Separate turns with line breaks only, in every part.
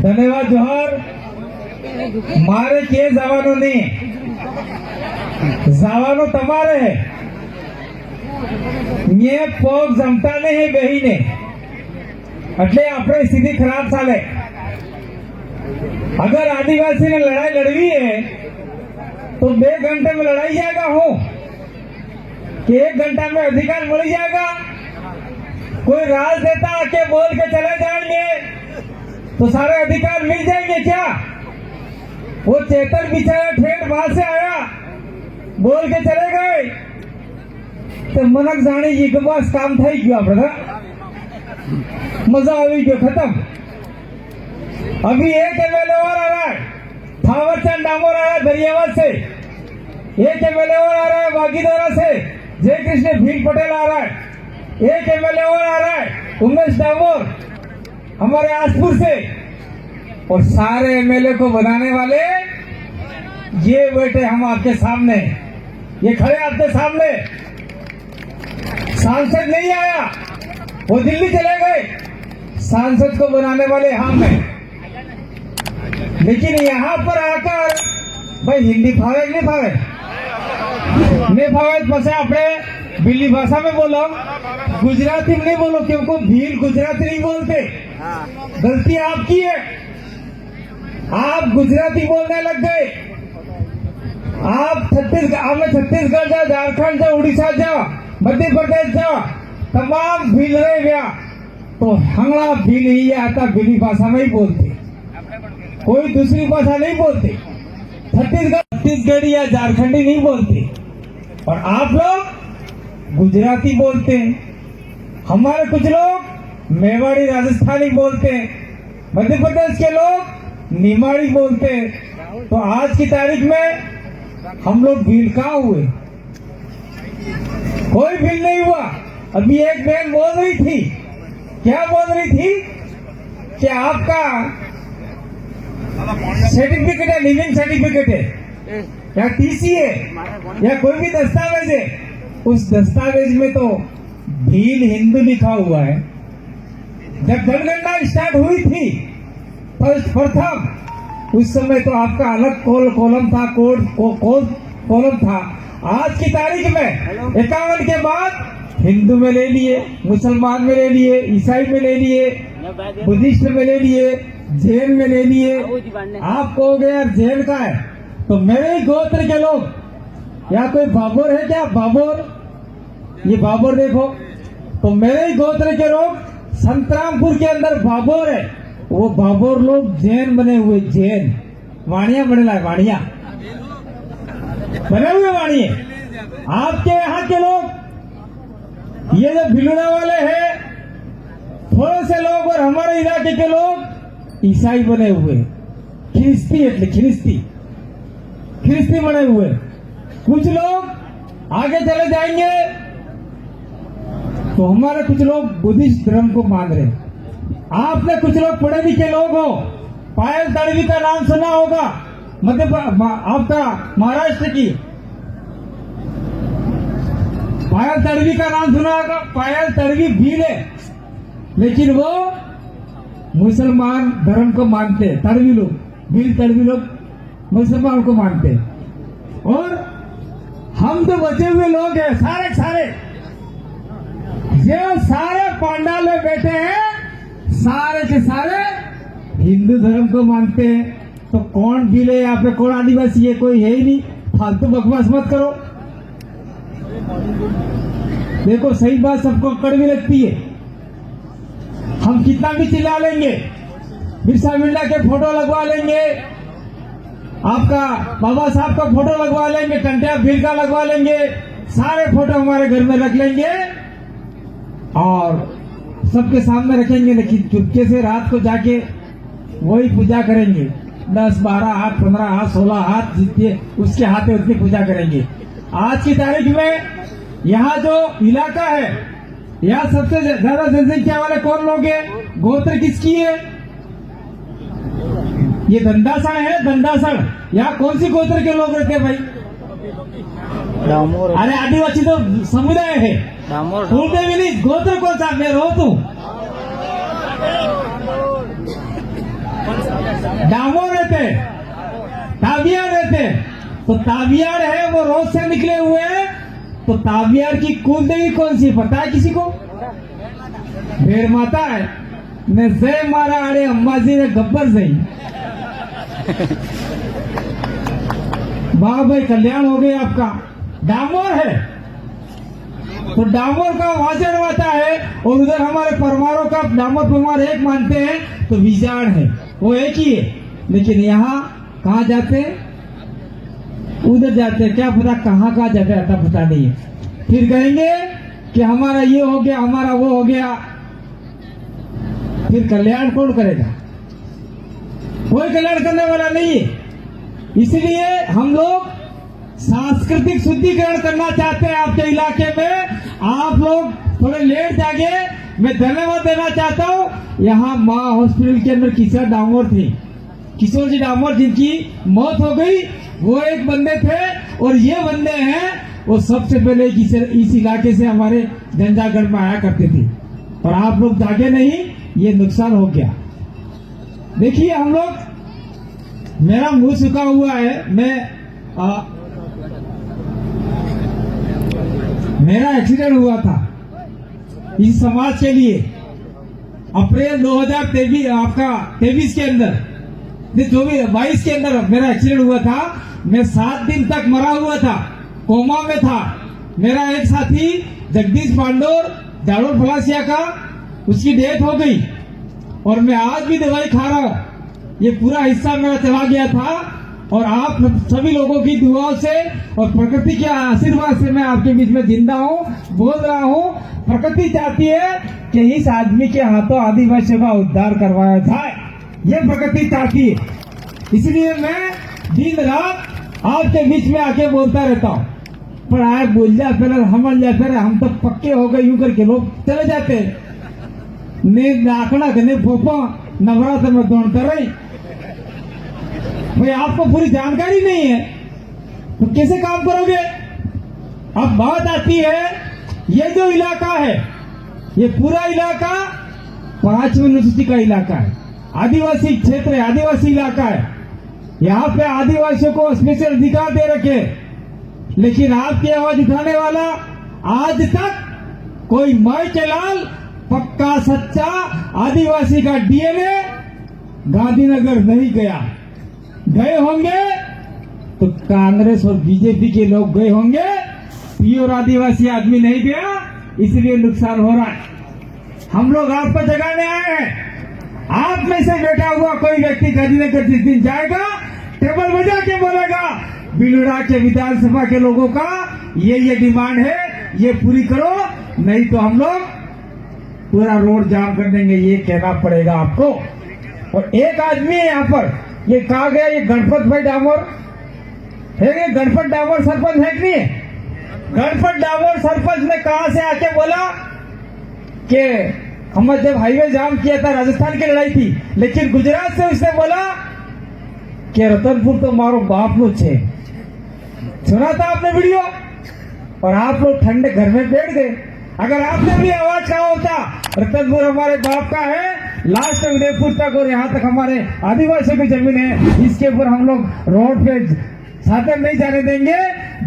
धन्यवाद जोहर मारे के जवानों ने जवानों तमारे है ये पोग जमता नहीं बही ने એટલે આપણે स्थिति खराब चाले। अगर आदिवासी ने लड़ाई लड़वी है तो 2 घंटे में लड़ाई जाएगा हो कि 1 घंटा में अधिकार मिल जाएगा। कोई राजनेता आके बोल के चले जाएंगे तो सारे अधिकार मिल जाएंगे क्या? वो चेतन बेचारा ठेठ वहां से आया बोल के चले गए तो मनक जाने जी के बस काम था ही क्यों अपना मजा आई क्यों खत्म। अभी एक एमएलए और आ रहा है थावरचंद डामोर आ रहा है दरियावाद से, एक एमएलए और आ रहा है वागीदोरा से जय कृष्ण भील पटेल आ रहा है, एक एमएलए और आ रहा है उमेश डामोर हमारे आसपुर से। और सारे एमएलए को बनाने वाले ये बेटे हम आपके सामने, ये खड़े आपके सामने। सांसद नहीं आया, वो दिल्ली चले गए, सांसद को बनाने वाले हम हैं। लेकिन यहाँ पर आकर भाई हिंदी फावे नहीं फावे नहीं फावे पसे आपने बिल्ली भाषा में बोलो, गुजराती में नहीं बोलो क्योंकि भील गुजराती नहीं बोलते। गलती आपकी है, आप गुजराती बोलने लग गए। आप छत्तीसगढ़ जाओ, झारखंड जाओ, उड़ीसा जाओ, मध्य प्रदेश जाओ, तमाम भील रहे गया तो हंगड़ा भील ही आता, भीली भाषा में ही बोलते, कोई दूसरी भाषा नहीं बोलते। छत्तीसगढ़ी या झारखंडी नहीं बोलते और आप लोग गुजराती बोलते हैं। हमारे कुछ लोग मेवाड़ी राजस्थानी बोलते हैं, मध्य प्रदेश के लोग निमाड़ी बोलते हैं। तो आज की तारीख में हम लोग भील कहाँ हुए? कोई भील नहीं हुआ। अभी एक बहन बोल रही थी, क्या बोल रही थी कि आपका सर्टिफिकेट है, लिविंग सर्टिफिकेट है या टीसी है या कोई भी दस्तावेज है, उस दस्तावेज में तो भील हिंदू लिखा हुआ है। जब जनगणना स्टार्ट हुई थी प्रथम उस समय तो आपका अलग कॉलम था, कोड कॉलम था। आज की तारीख में 51 के बाद हिंदू में ले लिए, मुसलमान में ले लिए, ईसाई में ले लिए, बुद्धिस्ट में ले लिए, जैन में ले लिए। आप कहोगे यार जैन का है तो मेरे ही गोत्र के लोग, या कोई बाबर है क्या? बाबर, ये बाबर देखो, तो मेरे ही गोत्र के लोग संतरामपुर के अंदर बाबर है, वो बाबर लोग जैन बने हुए, जैन वाणिया बने लाए, वाणिया बने हुए वाणिये। आपके यहाँ के लोग ये जो भिलुड़ा वाले हैं थोड़े से लोग और हमारे इलाके के लोग ईसाई बने हुए, ख्रिस्ती बने हुए। कुछ लोग आगे चले जाएंगे तो हमारे कुछ लोग बुद्धिस्ट धर्म को मान रहे। आपने कुछ लोग पढ़े लिखे लोग हो, पायल तड़वी का नाम सुना होगा, आपका महाराष्ट्र की पायल तड़वी का नाम सुना होगा। पायल तड़वी भील है लेकिन वो मुसलमान धर्म को मानते हैं। तड़वी लोग, भील तड़वी लोग मुसलमान को मानते हैं। और हम तो बचे हुए लोग हैं सारे जो सारे पांडाल में बैठे हैं, सारे के सारे हिंदू धर्म को मानते हैं। तो कौन भील है यहाँ पे, कौन आदिवासी है? कोई है ही नहीं। फालतू बकवास मत करो। देखो सही बात सबको कड़वी लगती है, हम कितना भी चिल्ला लेंगे, बिरसा मुंडा के फोटो लगवा लेंगे, आपका बाबा साहब का फोटो लगवा लेंगे, टंटिया भील का लगवा लेंगे, सारे फोटो हमारे घर में रख लेंगे और सबके सामने रखेंगे। लेकिन चुपके से रात को जाके वही पूजा करेंगे। 10, 12 हाथ, 15 हाथ, 16 हाथ जितने उसके हाथ है उतनी पूजा करेंगे। आज की तारीख में यहाँ जो इलाका है, यहाँ सबसे ज्यादा जनसंख्या वाले कौन लोग हैं? गोत्र किसकी है? ये दंडासण है, दंडासण। यहाँ कौन सी गोत्र के लोग रहते हैं भाई? अरे आदिवासी तो समुदाय है, बोलते भी नहीं। गोत्र कौन सा? मैं रो तू देते, ताबियार देते। तो ताबियार है वो रोज से निकले हुए हैं। तो ताबियार की कुल देवी कौन सी पता है किसी को? भेड़ माता है। ने जय मारा अरे अम्बाजी ने गब्बर सही। वाह भाई, कल्याण हो गया आपका। डामोर है तो डामोर का वाचन होता है, और उधर हमारे परमारों का डामोर परमार एक मानते हैं, तो विजाण है वो एक ही है। लेकिन यहाँ कहाँ जाते हैं? उधर जाते हैं, क्या पता कहाँ कहाँ जाते हैं, आता पता नहीं है। फिर कहेंगे कि हमारा ये हो गया, हमारा वो हो गया। फिर कल्याण कौन करेगा? कोई कल्याण करने वाला नहीं है। इसलिए हम लोग सांस्कृतिक शुद्धिकरण करना चाहते हैं आपके इलाके में। आप लोग थोड़े लेट जागे। मैं धन्यवाद देना चाहता हूँ। यहाँ माँ हॉस्पिटल के अंदर किशोर डामोर थे, किशोर जी डामोर, जिनकी मौत हो गई। वो एक बंदे थे, और ये बंदे हैं वो सबसे पहले इस इलाके से हमारे जंजागढ़ में आया करते थे। और आप लोग जागे नहीं, ये नुकसान हो गया। देखिए हम लोग, मेरा मुंह सूखा हुआ है। मेरा एक्सीडेंट हुआ था इस समाज के लिए अप्रैल 2023 आपका 23 के अंदर, जो भी 22 के अंदर मेरा एक्सीडेंट हुआ था। मैं 7 दिन तक मरा हुआ था, कोमा में था। मेरा एक साथी जगदीश पांडोर जाड़ोर फलासिया का, उसकी डेथ हो गई, और मैं आज भी दवाई खा रहा हूं। ये पूरा हिस्सा मेरा चला गया था। और आप सभी लोगों की दुआओं से और प्रकृति के आशीर्वाद से मैं आपके बीच में जिंदा हूँ, बोल रहा हूँ। प्रकृति चाहती है कि इस आदमी के हाथों आदिवासियों का उद्धार करवाया जाए, ये प्रकृति चाहती है। इसलिए मैं दिन रात आपके बीच में आके बोलता रहता हूँ। पर आप बोल जा पहले, हम जा पहले, हम तो पक्के हो गए यूं करके लोग चले जाते। ने नाकड़ा ने फोपा नवरात्र में दौड़ता रही। भाई आपको पूरी जानकारी नहीं है तो कैसे काम करोगे? अब बात आती है, ये जो इलाका है, ये पूरा इलाका 5वीं अनुसूची का इलाका है, आदिवासी क्षेत्र है, आदिवासी इलाका है। यहाँ पे आदिवासियों को स्पेशल अधिकार दे रखे। लेकिन आपकी आवाज उठाने वाला आज तक कोई माई के लाल पक्का सच्चा आदिवासी का डीएनए गांधीनगर नहीं गया। गए होंगे तो कांग्रेस और बीजेपी के लोग गए होंगे, प्योर आदिवासी आदमी नहीं गया, इसलिए नुकसान हो रहा है। हम लोग आपको जगाने आए हैं। आप में से बैठा हुआ कोई व्यक्ति गांधीनगर जिस दिन जाएगा, टेबल बजा के बोलेगा बिलुड़ा के विधानसभा के लोगों का ये डिमांड है, ये पूरी करो, नहीं तो हम लोग पूरा रोड जाम कर देंगे। ये कहना पड़ेगा आपको। और एक आदमी है यहाँ पर, ये कहा गया, ये गणपत भाई डामोर है। ये गणपत डामोर सरपंच है कि नहीं है? गणपत डामोर सरपंच ने कहा से आके बोला कि हम जब हाईवे जाम किया था, राजस्थान की लड़ाई थी, लेकिन गुजरात से उसने बोला कि रतनपुर तो मारो बाप नो छे। सुना था आपने वीडियो? और आप लोग ठंडे घर में बैठ गए। अगर आपने भी आवाज कहा होता रतनपुर हमारे बाप का है, लास्ट उदयपुर तक और यहाँ तक हमारे आदिवासियों की जमीन है, इसके ऊपर हम लोग रोड पे साधन नहीं जाने देंगे।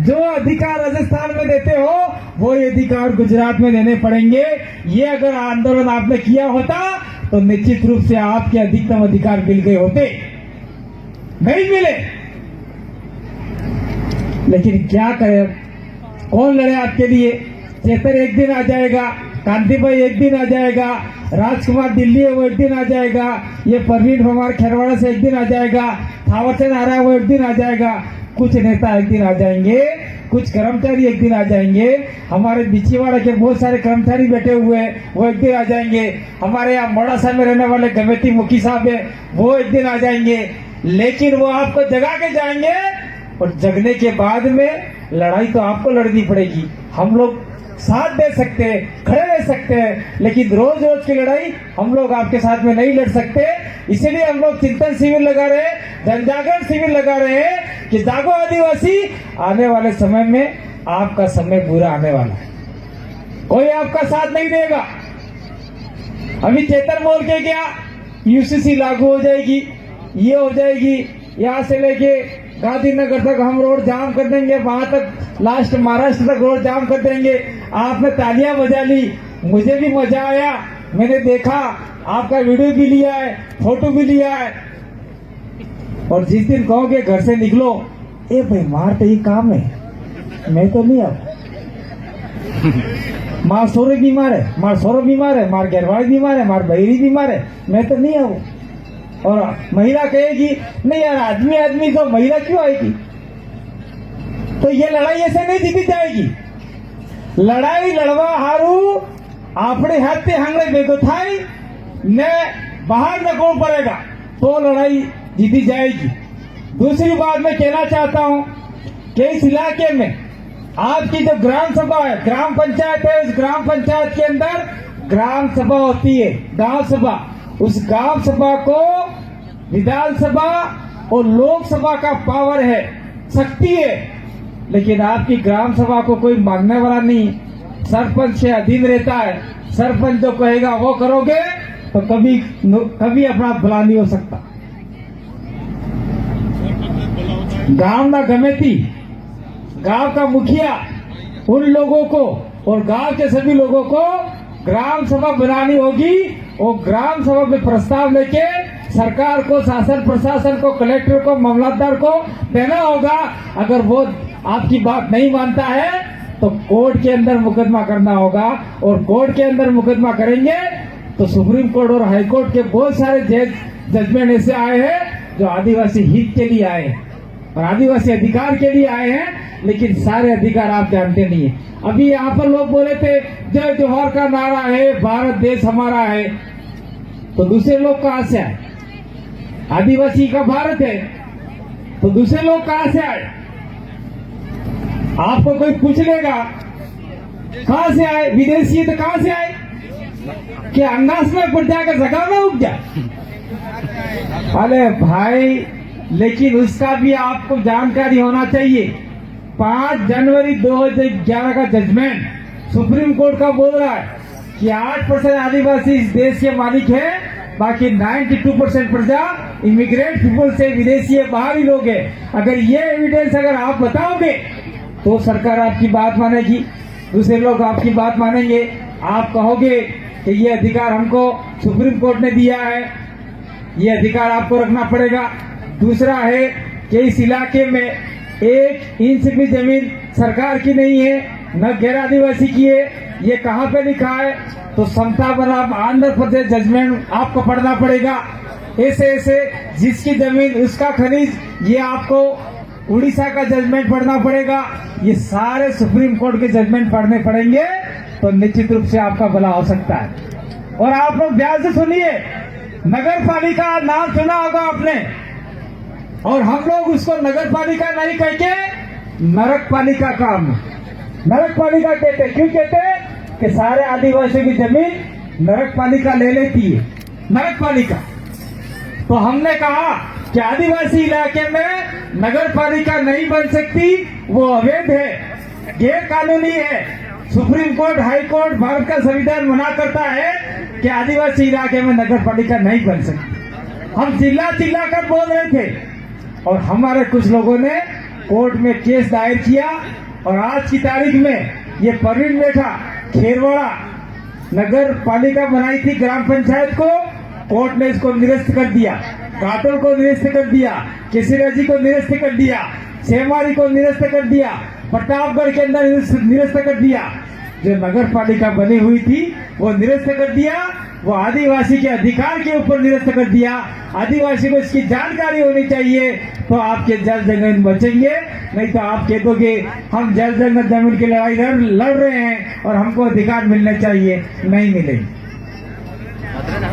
जो अधिकार राजस्थान में देते हो वो अधिकार गुजरात में देने पड़ेंगे। ये अगर आंदोलन आपने किया होता तो निश्चित रूप से आपके अधिकतम अधिकार मिल गए होते, नहीं मिले। लेकिन क्या करें, कौन लड़े आपके लिए? चेतर एक दिन आ जाएगा, कांति भाई एक दिन आ जाएगा, राजकुमार दिल्ली है वो एक दिन आ जाएगा, ये परवीन हमार खेरवाड़ा से एक दिन आ जाएगा, थावरचंद आ रहा है वो एक दिन आ जाएगा, कुछ नेता एक दिन आ जाएंगे, कुछ कर्मचारी एक दिन आ जाएंगे, हमारे बिछीवाड़ा के बहुत सारे कर्मचारी बैठे हुए हैं वो एक दिन आ जाएंगे, हमारे यहाँ मोड़ासा में रहने वाले गमेती मुखी साहब है वो एक दिन आ जाएंगे। लेकिन वो आपको जगा के जाएंगे, और जगने के बाद में लड़ाई तो आपको लड़नी पड़ेगी। हम लोग साथ दे सकते हैं, खड़े रह सकते हैं, लेकिन रोज रोज की लड़ाई हम लोग आपके साथ में नहीं लड़ सकते। इसीलिए हम लोग चिंतन शिविर लगा रहे हैं, जनजागरण शिविर लगा रहे हैं कि जागो आदिवासी, आने वाले समय में आपका समय बुरा आने वाला है, कोई आपका साथ नहीं देगा। अभी चेतन बोल के गया यूसीसी लागू हो जाएगी, ये हो जाएगी, यहाँ से लेके गांधीनगर तक हम रोड जाम कर देंगे, वहां तक लास्ट महाराष्ट्र तक रोड जाम कर देंगे। आपने तालियां बजा ली, मुझे भी मजा आया, मैंने देखा, आपका वीडियो भी लिया है, फोटो भी लिया है। और जिस दिन कहोगे घर से निकलो, ए भाई मार तो ये काम है, मैं तो नहीं अब मार सोरे बीमार है, मार सोरो बीमार है, मार गैरवाड़ी बीमार है, मार बहरी बीमार है, मैं तो नहीं आऊ। और महिला कहेगी नहीं यार, आदमी आदमी को महिला क्यों आएगी? तो ये लड़ाई ऐसे नहीं जीती जाएगी। लड़ाई लड़वा हारू आपने हाथ से हंगड़े बेगो थाई ने बाहर नकोड़ पड़ेगा तो लड़ाई जीती जाएगी। दूसरी बात मैं कहना चाहता हूँ कि इस इलाके में आपकी जो ग्राम सभा है, ग्राम पंचायत है, उस ग्राम पंचायत के अंदर ग्राम सभा होती है, गांव सभा। उस गांव सभा को विधानसभा और लोकसभा का पावर है, शक्ति है, लेकिन आपकी ग्राम सभा को कोई मांगने वाला नहीं, सरपंच के अधीन रहता है। सरपंच जो कहेगा वो करोगे तो कभी अपना भला नहीं हो सकता। गांव ना गमेती, गांव का मुखिया उन लोगों को और गांव के सभी लोगों को ग्राम सभा बनानी होगी और ग्राम सभा में प्रस्ताव लेके सरकार को, शासन प्रशासन को, कलेक्टर को, मामलतदार को देना होगा। अगर वो आपकी बात नहीं मानता है तो कोर्ट के अंदर मुकदमा करना होगा, और कोर्ट के अंदर मुकदमा करेंगे तो सुप्रीम कोर्ट और हाई कोर्ट के बहुत सारे जजमेंट ऐसे आए हैं जो आदिवासी हित के लिए आए हैं और आदिवासी अधिकार के लिए आए हैं, लेकिन सारे अधिकार आप जानते नहीं है। अभी यहाँ पर लोग बोले थे जय जोहर का नारा है, भारत देश हमारा है, तो दूसरे लोग कहां से आए? आदिवासी का भारत है तो दूसरे लोग कहां से आए? आपको कोई पूछ लेगा कहां से आए, विदेशी तो कहां से आए? क्या अंगास में पड़ जाकर जगह में उग जाए? अरे भाई, लेकिन उसका भी आपको जानकारी होना चाहिए। 5 जनवरी 2011 का जजमेंट सुप्रीम कोर्ट का बोल रहा है कि 8% आदिवासी इस देश के मालिक है, बाकी 92% प्रजा इमिग्रेंट पीपल से विदेशी है, बाहरी लोग है। अगर ये एविडेंस अगर आप बताओगे तो सरकार आपकी बात मानेगी, दूसरे लोग आपकी बात मानेंगे। आप कहोगे कि ये अधिकार हमको सुप्रीम कोर्ट ने दिया है, ये अधिकार आपको रखना पड़ेगा। दूसरा है कि इस इलाके में 1 इंच भी जमीन सरकार की नहीं है, न गैर आदिवासी की है। ये कहाँ पे लिखा है? तो समता बनाम आंध्र प्रदेश जजमेंट आपको पढ़ना पड़ेगा। ऐसे ऐसे जिसकी जमीन उसका खनिज, ये आपको उड़ीसा का जजमेंट पढ़ना पड़ेगा। ये सारे सुप्रीम कोर्ट के जजमेंट पढ़ने पड़ेंगे तो निश्चित रूप से आपका भला हो सकता है। और आप लोग ध्यान से सुनिए, नगर पालिका नाम सुना होगा आपने, और हम लोग उसको नगर पालिका नहीं कहके नरक पालिका का नरक पालिका कहते। क्यों कहते? कि सारे आदिवासियों की जमीन नरक पालिका ले लेती है, नरक पालिका। तो हमने कहा कि आदिवासी इलाके में नगर पालिका नहीं बन सकती, वो अवैध है, गैर कानूनी है। Supreme court, high court, Bharat का संविधान मना करता है कि आदिवासी इलाके में नगर पालिका नहीं बन सकती। हम चिल्ला चिल्ला कर बोल रहे थे और हमारे कुछ लोगों ने कोर्ट में केस दायर किया, और आज की तारीख में ये परवीन बैठा खेरवाड़ा नगर पालिका बनाई थी ग्राम पंचायत को, कोर्ट ने इसको निरस्त कर दिया, घाटोल को निरस्त कर दिया, केसरिया को निरस्त कर दिया, सेमारी को निरस्त कर दिया, प्रतापगढ़ के अंदर निरस्त कर दिया। जो नगर पालिका बनी हुई थी वो निरस्त कर दिया, वो आदिवासी के अधिकार के ऊपर निरस्त कर दिया। आदिवासी को इसकी जानकारी होनी चाहिए तो आपके जल जंगल बचेंगे, नहीं तो आप कह दोगे हम जल जंगल जमीन की लड़ाई लड़ रहे हैं और हमको अधिकार मिलने चाहिए, नहीं मिलेंगे।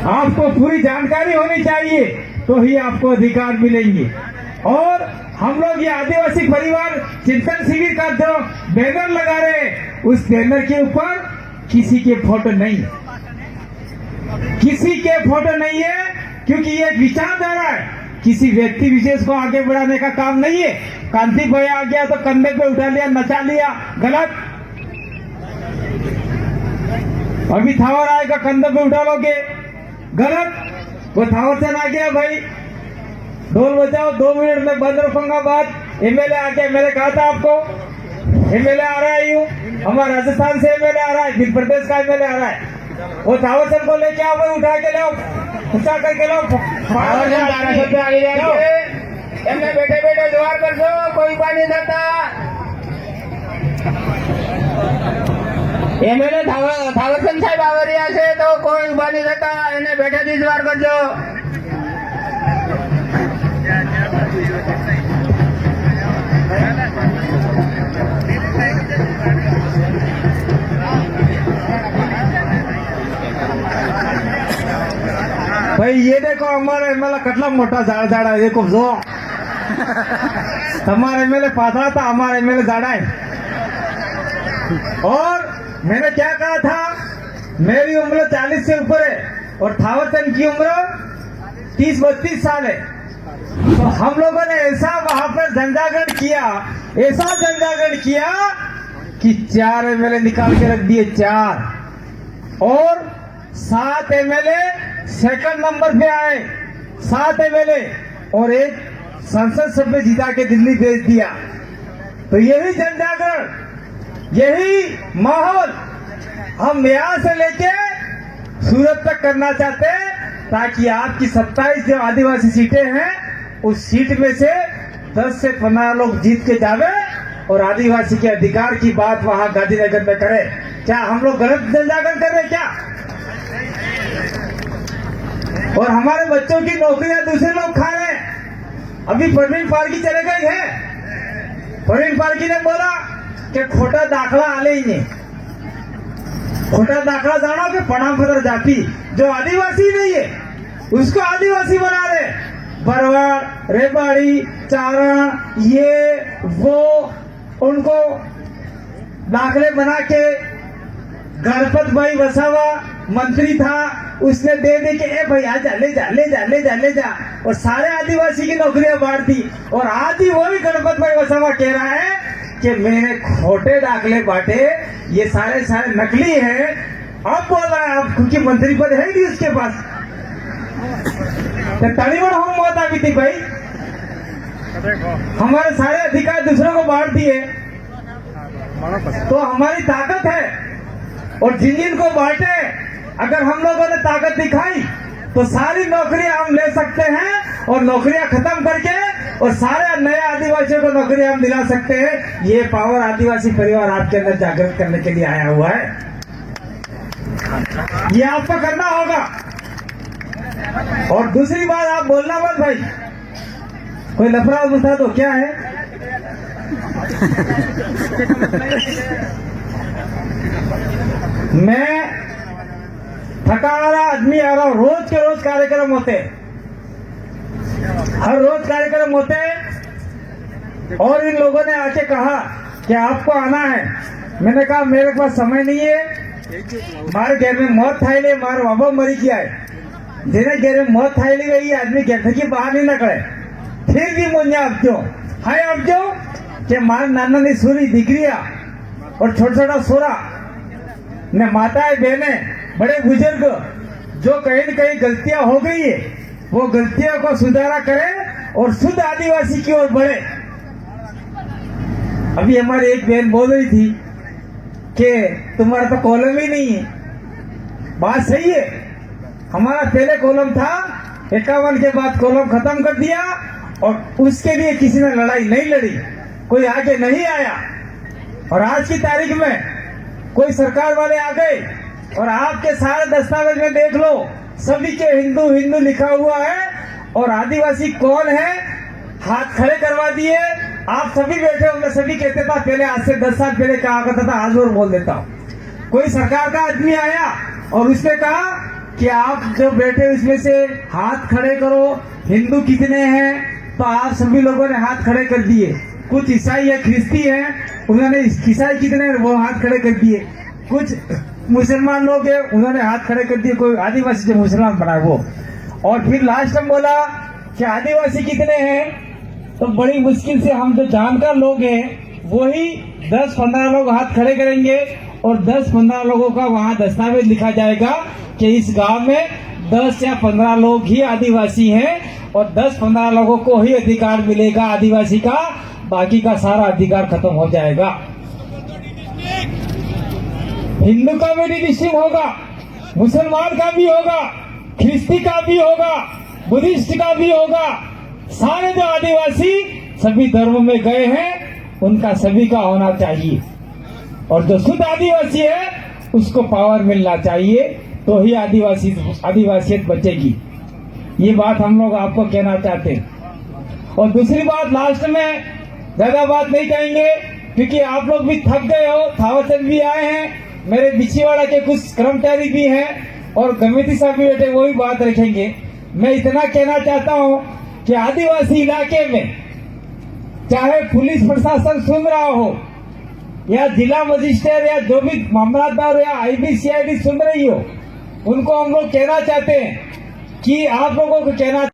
आपको पूरी जानकारी होनी चाहिए तो ही आपको अधिकार मिलेंगे। और हम लोग ये आदिवासी परिवार चिंतन शिविर का जो बैनर लगा रहे हैं, उस बैनर के ऊपर किसी के फोटो नहीं है, किसी के फोटो नहीं है, क्योंकि ये एक विचारधारा है, किसी व्यक्ति विशेष को आगे बढ़ाने का काम नहीं है। कांति भाई आ गया तो कंधे पे उठा लिया, नचा लिया, गलत। अभी थावर आएगा कंधे पे उठा लोगे, गलत। वो थावर चंद आ गया भाई, ढोल बजाओ, 2 मिनट में बंद रखूंगा बात। एमएलए आके, मैंने कहा था आपको एमएलए आ रहा है, यूं हमारा राजस्थान से एमएलए आ रहा है, फिर प्रदेश का एमएलए आ रहा है। वो थावरचंद को लेके आओ, भाई उठा के लाओ, उठा करके लाओ।
एमने बैठे बैठे जोहार कर दो, कोई पानी देता। एमएलए थावरचंद साहब आवरिया છે તો કોઈ ઉભા નહીં થતા, એને બેઠેથી જ વાર કરજો।
भाई ये देखो हमारे एमएलए कटला मोटा झाड़ है, देखो जो हमारे एमएलए पाथरा था, हमारे एमएलए झाड़ा है। और मैंने क्या कहा था, मेरी उम्र 40 से ऊपर है और थावरचंद की उम्र 30-32 साल है। तो हम लोगों ने ऐसा वहां पर झंझागढ़ किया, ऐसा झंझागढ़ किया कि 4 एमएलए निकाल के रख दिए, 4 और 7 एमएलए सेकंड नंबर पे आए, 7 एमएलए और एक संसद सभ्य जिता के दिल्ली भेज दिया। तो यही झंझागढ़, यही माहौल हम यहां से लेके सूरत तक करना चाहते हैं, ताकि आपकी 27 जो आदिवासी सीटें हैं उस सीट में से 10 से 15 लोग जीत के जावे और आदिवासी के अधिकार की बात वहां गांधीनगर में करें। क्या हम लोग गलत झंझागढ़ कर रहे क्या? और हमारे बच्चों की नौकरियां दूसरे लोग खा रहे हैं। अभी प्रवीण पारकी चले गए हैं, प्रवीण पारकी ने बोला कि खोटा दाखला आले ही नहीं, खोटा दाखला जाना कि प्रणाम पत्र जाति जो आदिवासी नहीं है उसको आदिवासी बना रहे। बरवाड़, रेबाड़ी, चारण, ये वो उनको दाखले बना के, गणपत भाई वसावा मंत्री था, उसने दे दे के ए भाई आजा, ले जा ले जा ले जा ले जा, और सारे आदिवासी की नौकरियां बांट दी। और आज ही वही गणपत भाई वसावा कह रहा है कि मैंने खोटे दाखले बांटे, ये सारे सारे नकली हैं। अब बोल रहा है आप, क्योंकि मंत्री पद है नहीं उसके पास। तड़ीबड़ हम मौत आ थी भाई, हमारे सारे अधिकार दूसरों को बांट दिए। तो हमारी ताकत है, और जिन जिन को बांटे, अगर हम लोगों ने ताकत दिखाई तो सारी नौकरियां हम ले सकते हैं और नौकरियां खत्म करके और सारे नए आदिवासियों को नौकरियां हम दिला सकते हैं। ये पावर आदिवासी परिवार आपके अंदर जागृत करने के लिए आया हुआ है, ये आपको करना होगा। और दूसरी बात, आप बोलना मत भाई, कोई लफड़ा बता दो क्या है। मैं थका रहा आदमी आ रहा हूं, रोज के रोज कार्यक्रम होते, हर रोज कार्यक्रम होते, और इन लोगों ने आके कहा कि आपको आना है। मैंने कहा मेरे पास समय नहीं है, मारे घर में मौत थाई, मारे बाबा मरी गया है, जिन्हें घर में मौत थाई गई, आदमी घर की बाहर नहीं निकले। फिर भी मुझे आपजो हाय आपजो कि मारे नाना ने सूरी दिगरिया और छोटा छोटा सोरा ने माताएं बहने बड़े बुजुर्ग जो कहीं न कहीं गलतियां हो गई है, वो गलतियों को सुधारा करें और शुद्ध आदिवासी की ओर बढ़े। अभी हमारी एक बहन बोल रही थी कि तुम्हारा तो कॉलम ही नहीं है। बात सही है, हमारा पहले कॉलम था, 51 के बाद कॉलम खत्म कर दिया और उसके लिए किसी ने लड़ाई नहीं लड़ी, कोई आगे नहीं आया। और आज की तारीख में कोई सरकार वाले आ गए और आपके सारे दस्तावेज में देख लो, सभी के हिंदू हिंदू लिखा हुआ है, और आदिवासी कौन है हाथ खड़े करवा दिए। आप सभी बैठे होंगे, सभी कहते था पहले, आज से 10 साल पहले कहा करता था, आज और बोल देता हूँ। कोई सरकार का आदमी आया और उसने कहा कि आप जो बैठे उसमें से हाथ खड़े करो, हिंदू कितने हैं, तो आप सभी लोगों ने हाथ खड़े कर दिए। कुछ ईसाई है, ख्रिस्ती है, उन्होंने ईसाई कितने वो हाथ खड़े कर दिए। कुछ मुसलमान लोग हैं, उन्होंने हाथ खड़े कर दिए, कोई आदिवासी जो मुसलमान बना वो। और फिर लास्ट में बोला कि आदिवासी कितने हैं, तो बड़ी मुश्किल से हम जो जानकार लोग हैं वही 10-15 लोग हाथ खड़े करेंगे और 10-15 लोगों का वहाँ दस्तावेज लिखा जाएगा कि इस गांव में 10 या 15 लोग ही आदिवासी हैं और 10-15 लोगों को ही अधिकार मिलेगा आदिवासी का, बाकी का सारा अधिकार खत्म हो जाएगा। हिंदू का भी डिस्ट्रिक्ट होगा, मुसलमान का भी होगा, ख्रिस्ती का भी होगा, बुद्धिस्ट का भी होगा। सारे जो आदिवासी सभी धर्मों में गए हैं उनका सभी का होना चाहिए, और जो शुद्ध आदिवासी है उसको पावर मिलना चाहिए, तो ही आदिवासियत बचेगी। ये बात हम लोग आपको कहना चाहते हैं। और दूसरी बात, लास्ट में ज्यादा बात नहीं कहेंगे क्योंकि आप लोग भी थक गए हो, थावरचंद भी आए हैं, मेरे बिछीवाड़ा के कुछ कर्मचारी भी हैं और गमिती साहब भी बैठे, वो भी बात रखेंगे। मैं इतना कहना चाहता हूं कि आदिवासी इलाके में चाहे पुलिस प्रशासन सुन रहा हो या जिला मजिस्ट्रेट या जो भी मामलादार या IB CID सुन रही हो, उनको हम लोग कहना चाहते हैं कि आप लोगों को कहना